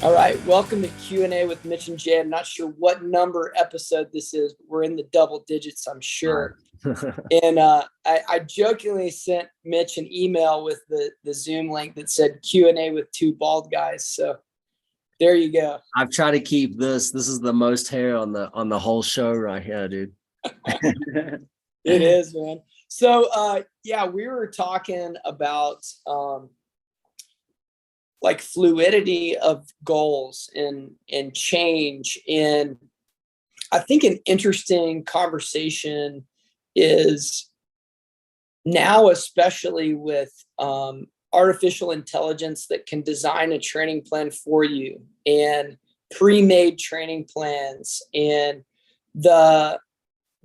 All right, welcome to Q&A with Mitch and Jay. I'm not sure what number episode this is, but we're in the double digits, I'm sure. And I jokingly sent Mitch an email with the Zoom link that said Q&A with two bald guys. So there you go. I've tried to keep this. This is the most hair on the whole show right here, dude. It is, man. So yeah, we were talking about like fluidity of goals and change. And I think an interesting conversation is now, especially with artificial intelligence that can design a training plan for you and pre-made training plans, and the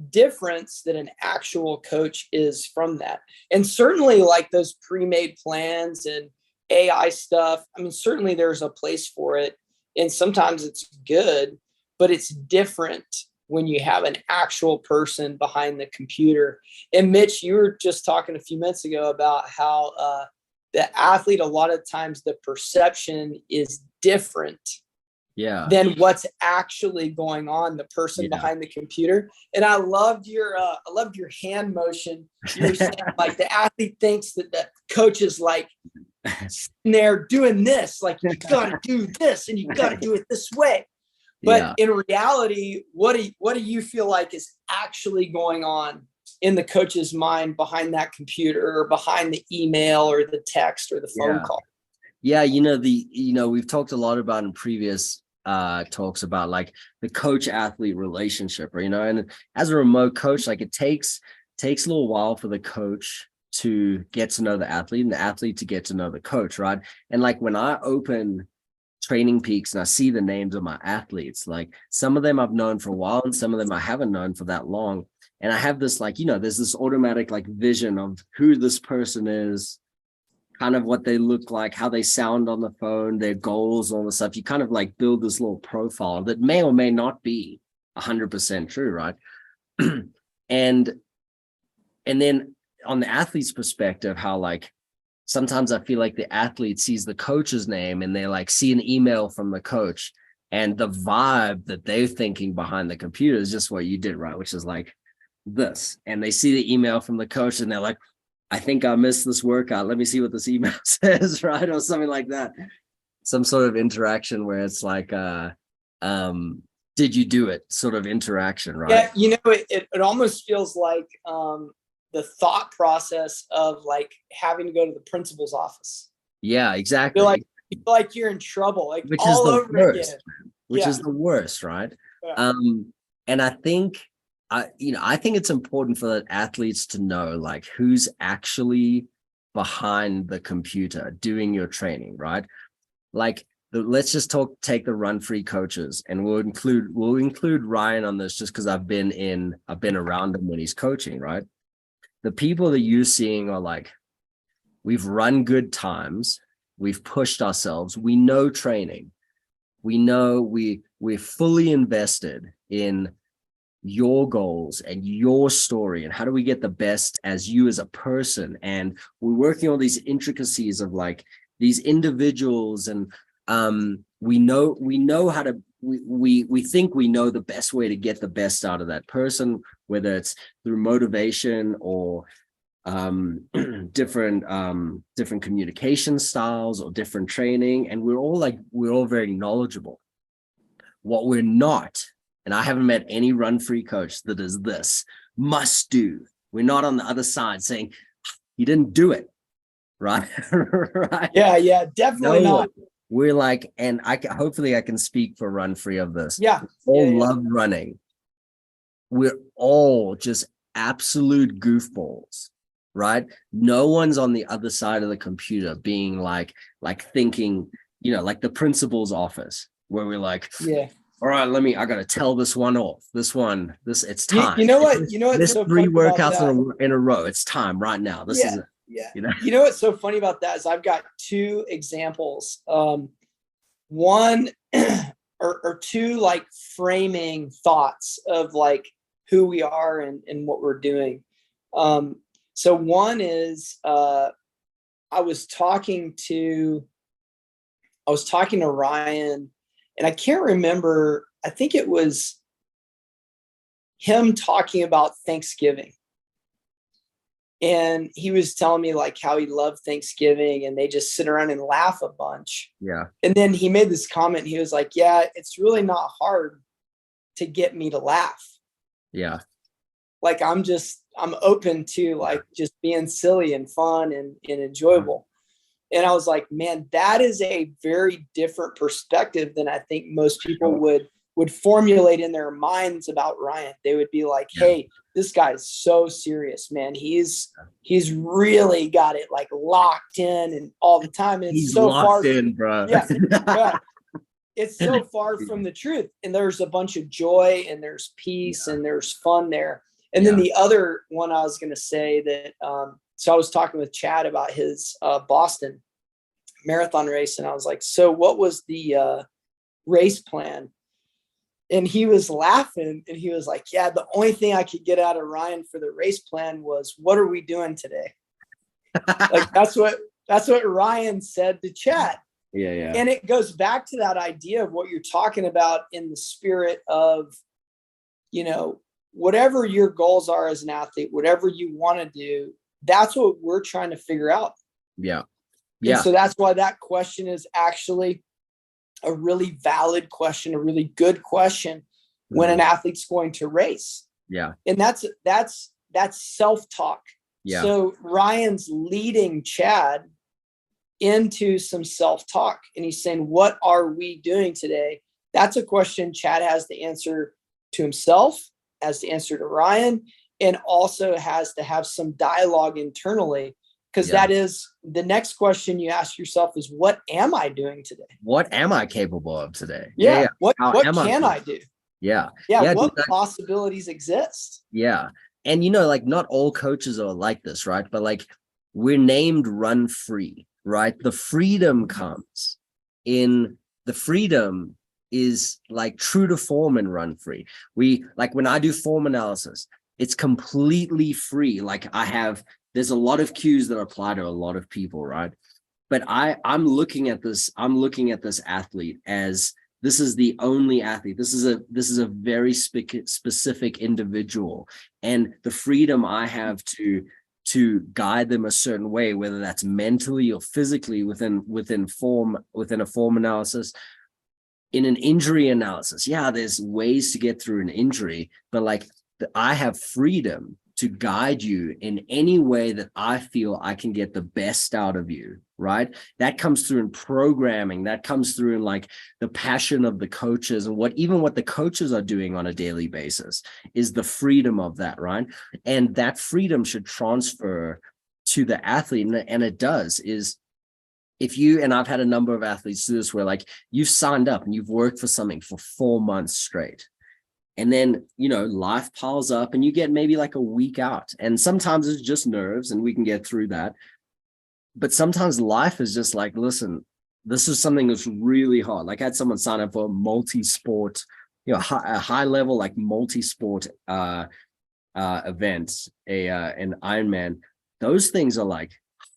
difference that an actual coach is from that. And certainly like those pre-made plans and AI stuff, I mean, certainly there's a place for it. And sometimes it's good, but it's different when you have an actual person behind the computer. And Mitch, you were just talking a few minutes ago about how the athlete, a lot of times the perception is different than what's actually going on, the person behind the computer. And I loved your hand motion. You were saying like the athlete thinks that the coach is like sitting there doing this, like you got to do this and you got to do it this way. But in reality, what do you feel like is actually going on in the coach's mind behind that computer or behind the email or the text or the phone call? Yeah, we've talked a lot about in previous talks about like the coach athlete relationship, or and as a remote coach, like it takes a little while for the coach to get to know the athlete and the athlete to get to know the coach, right? And like when I open Training Peaks and I see the names of my athletes, like some of them I've known for a while and some of them I haven't known for that long, and I have this like there's this automatic like vision of who this person is, kind of what they look like, how they sound on the phone, their goals, all the stuff. You kind of like build this little profile that may or may not be 100% true, right? and then on the athlete's perspective, how like sometimes I feel like the athlete sees the coach's name and they like see an email from the coach, and the vibe that they're thinking behind the computer is just what you did, right? Which is like this. And they see the email from the coach and they're like, I think I missed this workout. Let me see what this email says, right? Or something like that. Some sort of interaction where it's like, did you do it? Sort of interaction, right? Yeah, it almost feels like the thought process of like having to go to the principal's office. Yeah, exactly. You feel like you're in trouble, like which all over worst, again. Which is the worst, right? Yeah. And I think I think it's important for the athletes to know like who's actually behind the computer doing your training, right? Like let's just take the run free coaches, and we'll include Ryan on this just because I've been around him when he's coaching, right? The people that you're seeing are like, we've run good times, we've pushed ourselves, we know training, we know we're fully invested in your goals and your story and how do we get the best as you as a person, and we're working on these intricacies of like these individuals, and we know how to we think we know the best way to get the best out of that person, whether it's through motivation or different communication styles or different training, and we're all very knowledgeable. What we're not, and I haven't met any run free coach that is this must do. We're not on the other side saying you didn't do it, right? Right. Yeah, definitely not. We're like, and hopefully I can speak for run free of this. Yeah, love running. We're all just absolute goofballs, right? No one's on the other side of the computer being like thinking, like the principal's office where we're like, all right, I got to tell this one off. It's time. You know what? This so 3 workouts in a row. It's time right now. This is it. Yeah. You know what's so funny about that is I've got 2 examples. One or 2 like framing thoughts of like who we are and what we're doing. So one is I was talking to I was talking to Ryan, and I can't remember, I think it was him talking about Thanksgiving. And he was telling me like how he loved Thanksgiving and they just sit around and laugh a bunch. Yeah. And then he made this comment. He was like, yeah, it's really not hard to get me to laugh. Yeah. Like I'm open to like just being silly and fun and enjoyable. And I was like, man, that is a very different perspective than I think most people would formulate in their minds about Ryan. They would be like, hey, this guy is so serious, man. He's really got it like locked in and all the time. And he's so locked in, bro. Yeah. It's so far from the truth. And there's a bunch of joy and there's peace and there's fun there. And then the other one I was going to say that, so I was talking with Chad about his Boston marathon race. And I was like, so what was the race plan? And he was laughing and he was like, yeah, the only thing I could get out of Ryan for the race plan was, what are we doing today? Like that's what Ryan said to Chad. Yeah. And it goes back to that idea of what you're talking about in the spirit of, you know, whatever your goals are as an athlete, whatever you want to do, that's what we're trying to figure out. Yeah. And so that's why that question is actually a really valid question, a really good question when an athlete's going to race. Yeah. And that's self-talk. Yeah. So Ryan's leading Chad into some self-talk and he's saying, what are we doing today? That's a question Chad has to answer to himself, has to answer to Ryan, and also has to have some dialogue internally. Because that is the next question you ask yourself is, what am I doing today? What am I capable of today? Yeah. What can I do? Yeah. What possibilities exist? Yeah. And, you know, like not all coaches are like this, right? But like we're named Run Free, right? The freedom comes in the freedom is like true to form and Run Free. We like when I do form analysis, it's completely free. Like there's a lot of cues that apply to a lot of people, right? But I'm looking at this athlete as this is the only athlete. This is a very specific individual, and the freedom I have to guide them a certain way, whether that's mentally or physically within a form analysis, in an injury analysis. Yeah, there's ways to get through an injury, but like I have freedom to guide you in any way that I feel I can get the best out of you, right? That comes through in programming. That comes through in like the passion of the coaches and what the coaches are doing on a daily basis is the freedom of that, right? And that freedom should transfer to the athlete. And it does is if you, and I've had a number of athletes do this where like you've signed up and you've worked for something for 4 months straight. And then, you know, life piles up and you get maybe like a week out. And sometimes it's just nerves and we can get through that. But sometimes life is just like, listen, this is something that's really hard. Like I had someone sign up for a multi-sport, you know, a high level, like multi-sport events, an Ironman. Those things are like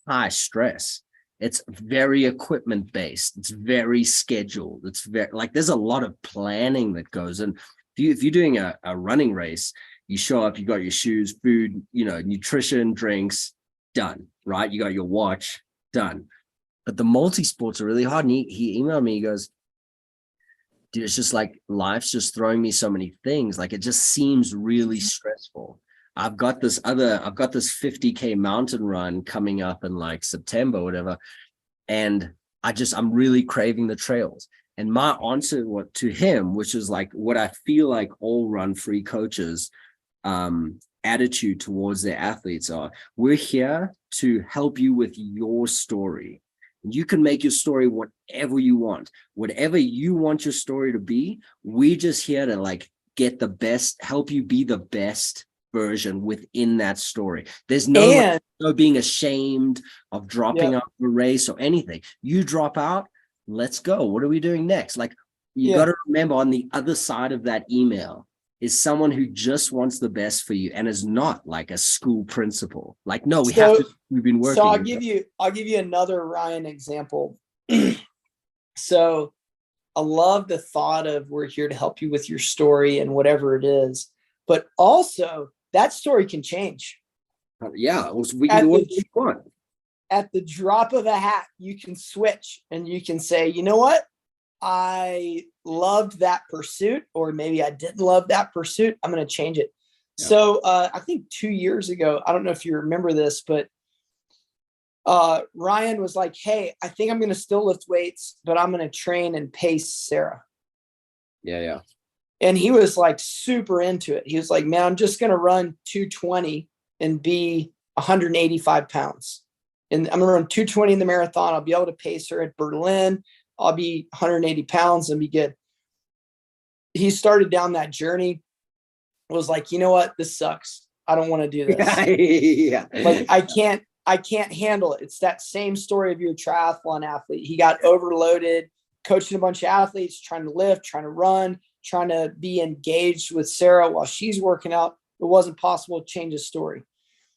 high stress. It's very equipment based. It's very scheduled. It's very like there's a lot of planning that goes in. If you're doing a running race, you show up, you got your shoes, food, you know, nutrition, drinks, done, right? You got your watch, done. But the multi-sports are really hard. And he emailed me, he goes, dude, it's just like life's just throwing me so many things. Like it just seems really stressful. I've got this 50K mountain run coming up in like September, or whatever. And I'm really craving the trails. And my answer to him, which is like what I feel like all Run Free coaches attitude towards their athletes are, we're here to help you with your story. You can make your story whatever you want. Whatever you want your story to be, we're just here to like get the best, help you be the best version within that story. There's no being ashamed of dropping out of a race or anything. You drop out, let's go. What are we doing next? Like you got to remember on the other side of that email is someone who just wants the best for you and is not like a school principal. Like, no, we've been working. So I'll give you another Ryan example. So I love the thought of we're here to help you with your story and whatever it is, but also that story can change. Yeah, we can do what we want. At the drop of a hat, you can switch and you can say, you know what? I loved that pursuit, or maybe I didn't love that pursuit. I'm going to change it. Yeah. So I think 2 years ago, I don't know if you remember this, but Ryan was like, hey, I think I'm going to still lift weights, but I'm going to train and pace Sarah. Yeah. And he was like super into it. He was like, man, I'm just going to run 220 and be 185 pounds. And I'm going to run 220 in the marathon. I'll be able to pace her at Berlin. I'll be 180 pounds and be good. He started down that journey. Was like, you know what? This sucks. I don't want to do this. Yeah. Like, I can't handle it. It's that same story of your triathlon athlete. He got overloaded, coaching a bunch of athletes, trying to lift, trying to run, trying to be engaged with Sarah while she's working out. It wasn't possible to change his story.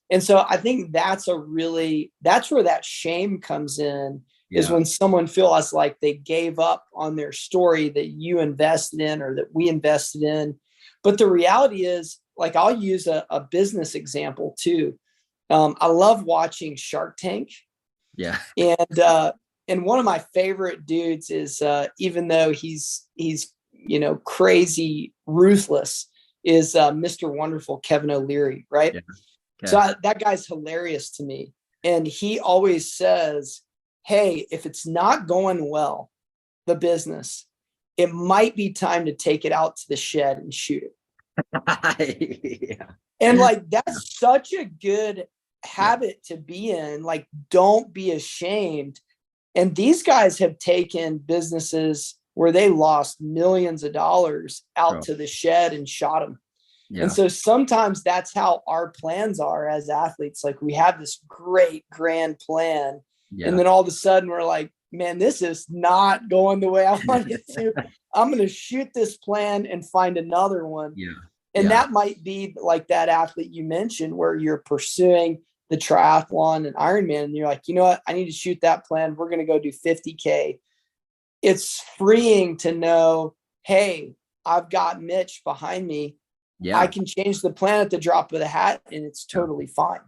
And so I think that's where that shame comes in, is when someone feels like they gave up on their story that you invested in or that we invested in. But the reality is, like, I'll use a business example too. I love watching Shark Tank. Yeah. And one of my favorite dudes is, even though he's crazy ruthless, is Mr. Wonderful, Kevin O'Leary, right? Yeah. Okay. So that guy's hilarious to me. And he always says, hey, if it's not going well, the business, it might be time to take it out to the shed and shoot it. Yeah. And like, that's such a good habit to be in. Like, don't be ashamed. And these guys have taken businesses where they lost millions of dollars out to the shed and shot them. Yeah. And so sometimes that's how our plans are as athletes. Like, we have this great grand plan. Yeah. And then all of a sudden we're like, man, this is not going the way I want it to. I'm going to shoot this plan and find another one. Yeah. And that might be like that athlete you mentioned, where you're pursuing the triathlon and Ironman, and you're like, you know what? I need to shoot that plan. We're going to go do 50K. It's freeing to know, hey, I've got Mitch behind me. Yeah. I can change the plan at the drop of the hat, and it's totally fine.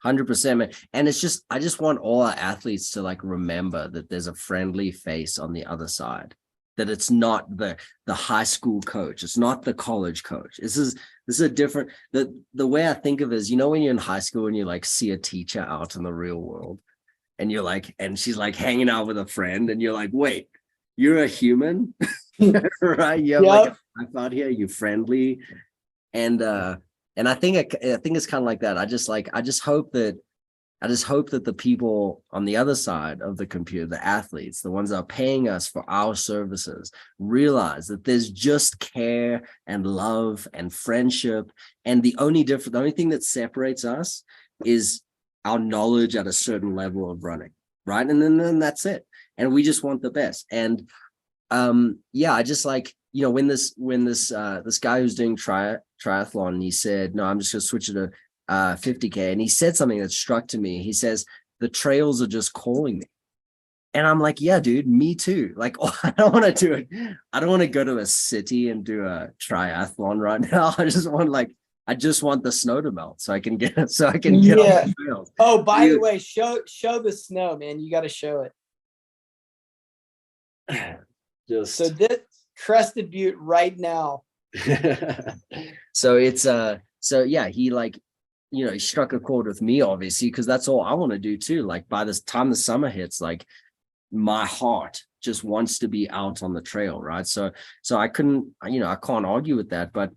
100%, man. And it's just, I just want all our athletes to like remember that there's a friendly face on the other side, that it's not the high school coach. It's not the college coach. This is a different, the way I think of it is, when you're in high school and you like see a teacher out in the real world, and you're like, and she's like hanging out with a friend, and you're like, wait, you're a human, right? You have like a life out here, you're friendly. And I think it's kind of like that. I just hope that the people on the other side of the computer, the athletes, the ones that are paying us for our services, realize that there's just care and love and friendship. And the only thing that separates us is our knowledge at a certain level of running, right? And then that's it. And we just want the best. And I just like, when this guy who's doing triathlon, he said, no, I'm just gonna switch it to 50K. And he said something that struck to me. He says, the trails are just calling me. And I'm like, yeah, dude, me too. Like, I don't want to do it. I don't want to go to a city and do a triathlon right now. I just want the snow to melt so I can get on the trails. Oh, by the way, show the snow, man. You got to show it. So this Crested Butte right now. So it's he like, he struck a chord with me, obviously, because that's all I want to do too. Like, by this time the summer hits, like, my heart just wants to be out on the trail, right? So I couldn't, I can't argue with that. But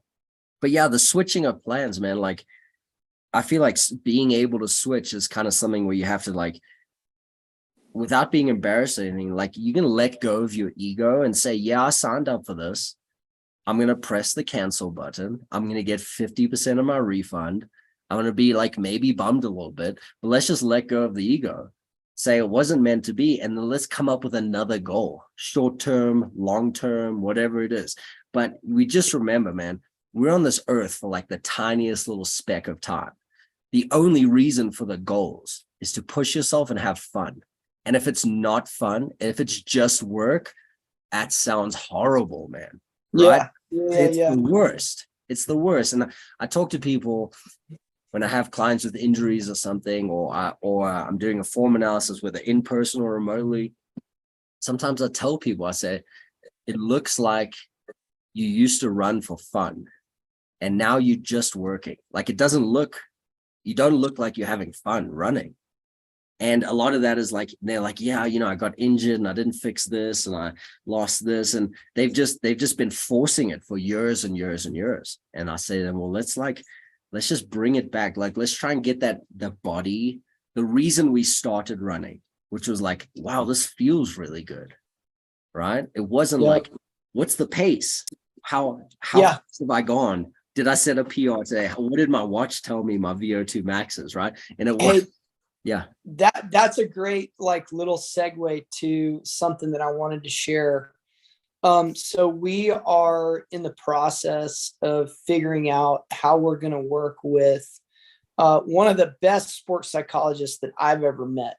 yeah, the switching of plans, man, like, I feel like being able to switch is kind of something where you have to, like, without being embarrassed or anything, like, you can let go of your ego and say, yeah, I signed up for this. I'm going to press the cancel button. I'm going to get 50% of my refund. I'm going to be like, maybe bummed a little bit, but let's just let go of the ego. Say it wasn't meant to be. And then let's come up with another goal, short-term, long-term, whatever it is. But we just remember, man, we're on this earth for like the tiniest little speck of time. The only reason for the goals is to push yourself and have fun. And if it's not fun, if it's just work, that sounds horrible, man. Right? It's the worst. It's the worst. And I talk to people when I have clients with injuries or something, or I'm doing a form analysis, whether in person or remotely. Sometimes I tell people, I say, it looks like you used to run for fun and now you're just working. Like you don't look like you're having fun running. And a lot of that is like, they're like, yeah, I got injured and I didn't fix this and I lost this. And they've just been forcing it for years and years and years. And I say to them, well, let's just bring it back. Like, let's try and get the body, the reason we started running, which was like, wow, this feels really good. Right. It wasn't like, what's the pace? How fast have I gone? Did I set a PR today? What did my watch tell me my VO2 max is? Right. And it was, that's a great like little segue to something that I wanted to share. So we are in the process of figuring out how we're going to work with one of the best sports psychologists that I've ever met,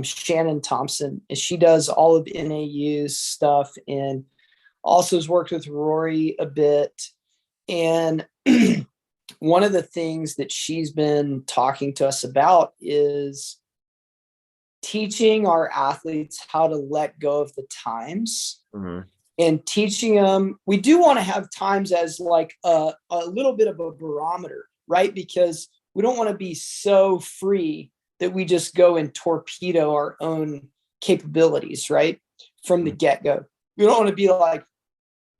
Shannon Thompson. And she does all of NAU's stuff and also has worked with Rory a bit. And one of the things that she's been talking to us about is teaching our athletes how to let go of the times. Mm-hmm. And teaching them, we do want to have times as like a little bit of a barometer, right? Because we don't want to be so free that we just go and torpedo our own capabilities, right? From the get-go. We don't want to be like,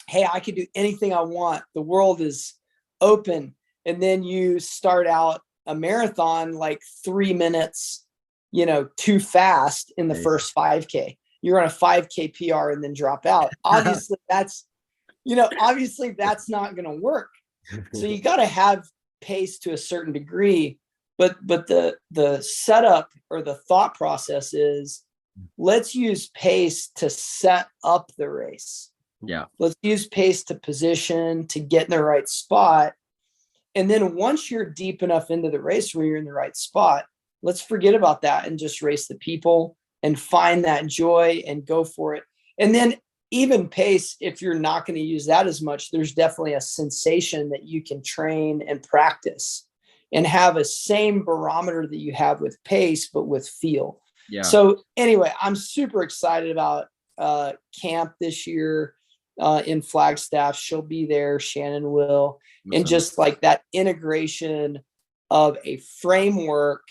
hey, I can do anything I want. The world is open. And then you start out a marathon like 3 minutes, too fast in the first 5K. You're on a 5K PR and then drop out. Obviously that's not going to work. So you got to have pace to a certain degree, but the setup or the thought process is let's use pace to set up the race. Yeah. Let's use pace to position, to get in the right spot. And then once you're deep enough into the race where you're in the right spot, let's forget about that and just race the people and find that joy and go for it. And then even pace, if you're not going to use that as much, there's definitely a sensation that you can train and practice and have a same barometer that you have with pace, but with feel. Yeah. So anyway, I'm super excited about camp this year in Flagstaff. She'll be there. Shannon will. Awesome. And just like that integration of a framework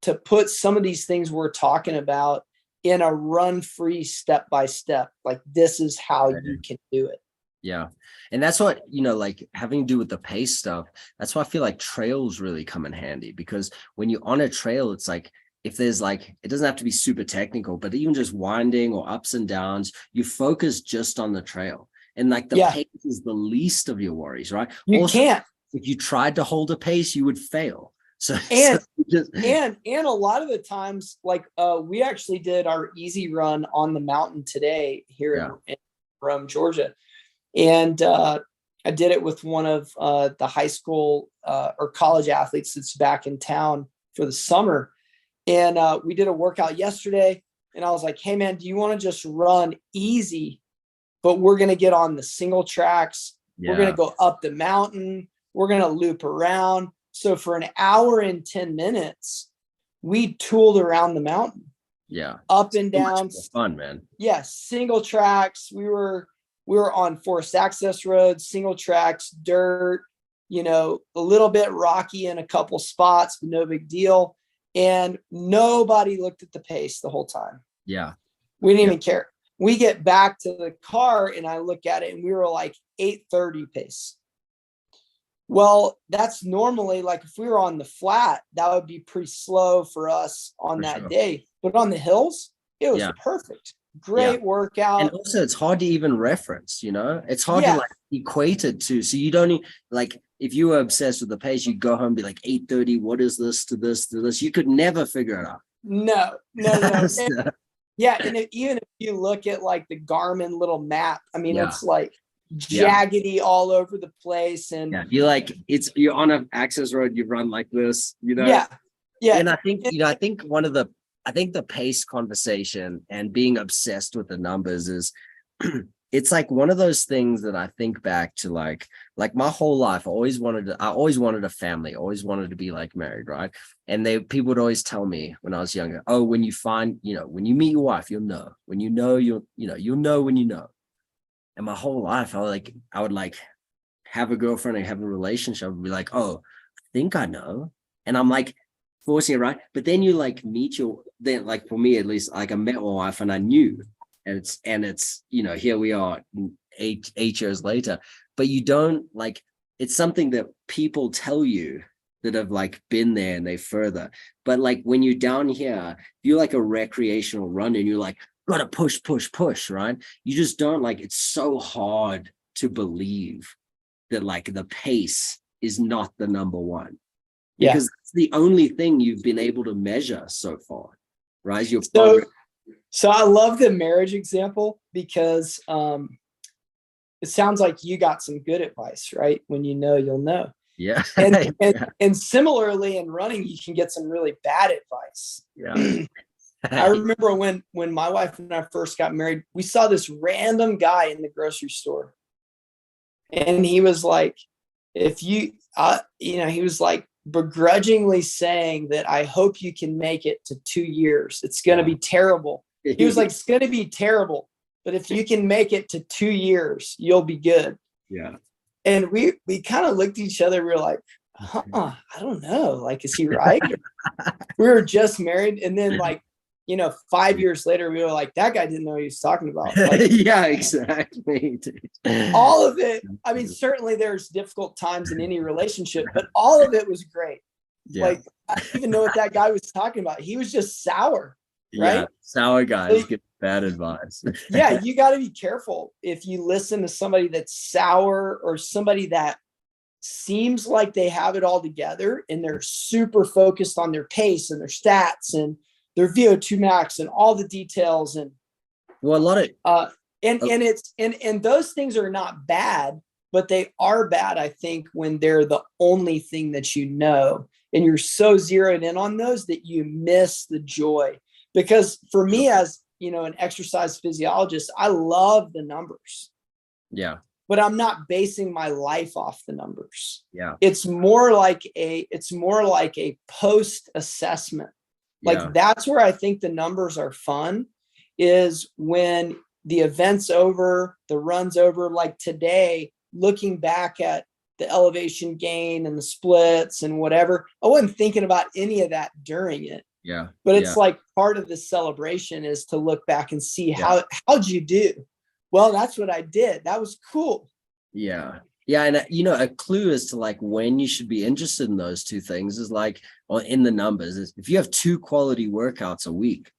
to put some of these things we're talking about in a run-free step-by-step, like this is how you can do it. Yeah. And that's what, like having to do with the pace stuff, that's why I feel like trails really come in handy, because when you're on a trail, it's like, if there's like, it doesn't have to be super technical, but even just winding or ups and downs, you focus just on the trail. And like the pace is the least of your worries, right? You can't. If you tried to hold a pace, you would fail. And a lot of the times, like we actually did our easy run on the mountain today here in Rome, Georgia. And I did it with one of the high school or college athletes that's back in town for the summer. And we did a workout yesterday. And I was like, hey, man, do you want to just run easy? But we're going to get on the single tracks. Yeah. We're going to go up the mountain. We're going to loop around. So for an hour and 10 minutes, we tooled around the mountain. Yeah. Up and down. Fun, man. Yeah. Single tracks. We were on forest access roads, single tracks, dirt, a little bit rocky in a couple spots, but no big deal. And nobody looked at the pace the whole time. Yeah. We didn't even care. We get back to the car and I look at it and we were like 8:30 pace. Well, that's normally like if we were on the flat, that would be pretty slow for us on that day. But on the hills, it was perfect. Great workout. And also it's hard to even reference, it's hard to like equate it to. So you don't like, if you were obsessed with the pace, you'd go home and be like 8:30. What is this to this to this? You could never figure it out. No. And even if you look at like the Garmin little map, I mean, it's like jaggedy all over the place. And you're on an access road, you run like this, Yeah. And I think one of the I think the pace conversation and being obsessed with the numbers is it's like one of those things that I think back to like my whole life. I always wanted a family, always wanted to be like married, right? And people would always tell me when I was younger, oh, when you find, when you meet your wife, you'll know. When you know, you'll know when you know. And my whole life, I would like have a girlfriend and have a relationship and be like, oh, I think I know. And I'm like forcing it, right? But then you like then like for me at least, like I met my wife and I knew. And it's here we are 8 years later, but you don't like, it's something that people tell you that have like been there and they further. But like when you're down here, you're like a recreational runner and you're like, gotta push, right? You just don't like, it's so hard to believe that like the pace is not the number one. Because it's the only thing you've been able to measure so far, right? So I love the marriage example because it sounds like you got some good advice, right? When you know, you'll know. Yeah. And similarly in running, you can get some really bad advice. Yeah. I remember when my wife and I first got married, we saw this random guy in the grocery store. And he was like, he was like begrudgingly saying that I hope you can make it to 2 years. It's going to be terrible. He was like, it's going to be terrible, but if you can make it to 2 years, you'll be good. Yeah. And we kind of looked at each other. We were like, I don't know. Like, is he right? We were just married. And then 5 years later, we were like, that guy didn't know what he was talking about. Like, yeah, exactly. All of it. I mean, certainly there's difficult times in any relationship, but all of it was great. Yeah. Like, I didn't even know what that guy was talking about. He was just sour. Right? Yeah, sour guys get bad advice. Yeah, you got to be careful if you listen to somebody that's sour or somebody that seems like they have it all together and they're super focused on their pace and their stats and their VO2 max and all the details. And well, a lot of and those things are not bad, but they are bad, I think, when they're the only thing that you know, and you're so zeroed in on those that you miss the joy. Because for me, as an exercise physiologist, I love the numbers. Yeah. But I'm not basing my life off the numbers. Yeah. It's more like a post assessment. Like that's where I think the numbers are fun, is when the event's over, the run's over, like today, looking back at the elevation gain and the splits and whatever. I wasn't thinking about any of that during it. Yeah. But it's like part of the celebration is to look back and see how'd you do? Well, that's what I did. That was cool. Yeah. Yeah. And a clue as to like when you should be interested in those two things is like, or in the numbers, is if you have 2 quality workouts a week,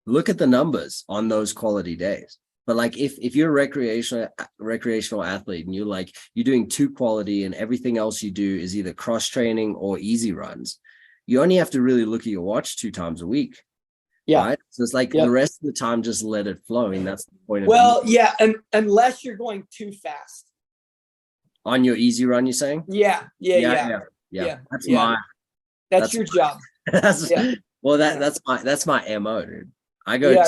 look at the numbers on those quality days. But like if you're a recreational athlete and you're doing 2 quality and everything else you do is either cross training or easy runs, you only have to really look at your watch 2 times a week. Yeah. Right? So it's like the rest of the time, just let it flow. And that's the point of it. Yeah. And unless you're going too fast. On your easy run, you're saying? Yeah. That's your job. Well, that's my MO, dude. I go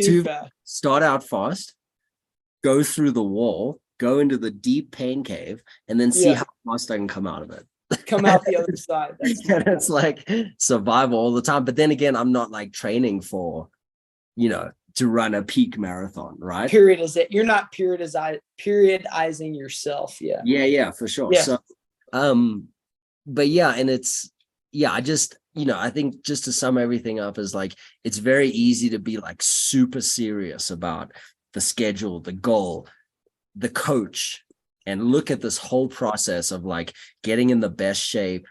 too fast. Start out fast, go through the wall, go into the deep pain cave, and then see how fast I can come out of it. Come out the other side. And it's like survival all the time. But then again, I'm not like training for, to run a peak marathon, right? You're not periodizing yourself. Yeah. Yeah, for sure. Yeah. So, but yeah, and it's, I just, I think just to sum everything up is like, it's very easy to be like super serious about the schedule, the goal, the coach, and look at this whole process of like getting in the best shape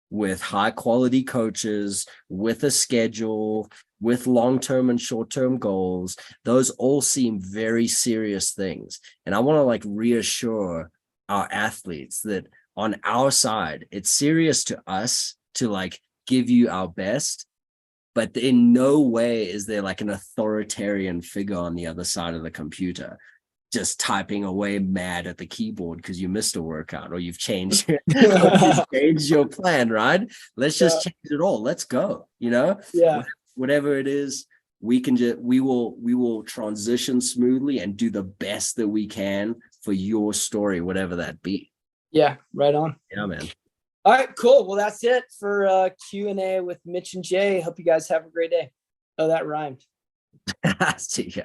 with high quality coaches, with a schedule, with long-term and short-term goals. Those all seem very serious things. And I want to like reassure our athletes that on our side, it's serious to us to like give you our best, but in no way is there like an authoritarian figure on the other side of the computer just typing away mad at the keyboard because you missed a workout or you've changed your plan, right? Let's just change it all. Let's go, Yeah. whatever it is, we will transition smoothly and do the best that we can for your story, whatever that be. Yeah, right on. Yeah, man. All right, cool. Well, that's it for Q&A with Mitch and Jay. Hope you guys have a great day. Oh, that rhymed. See ya.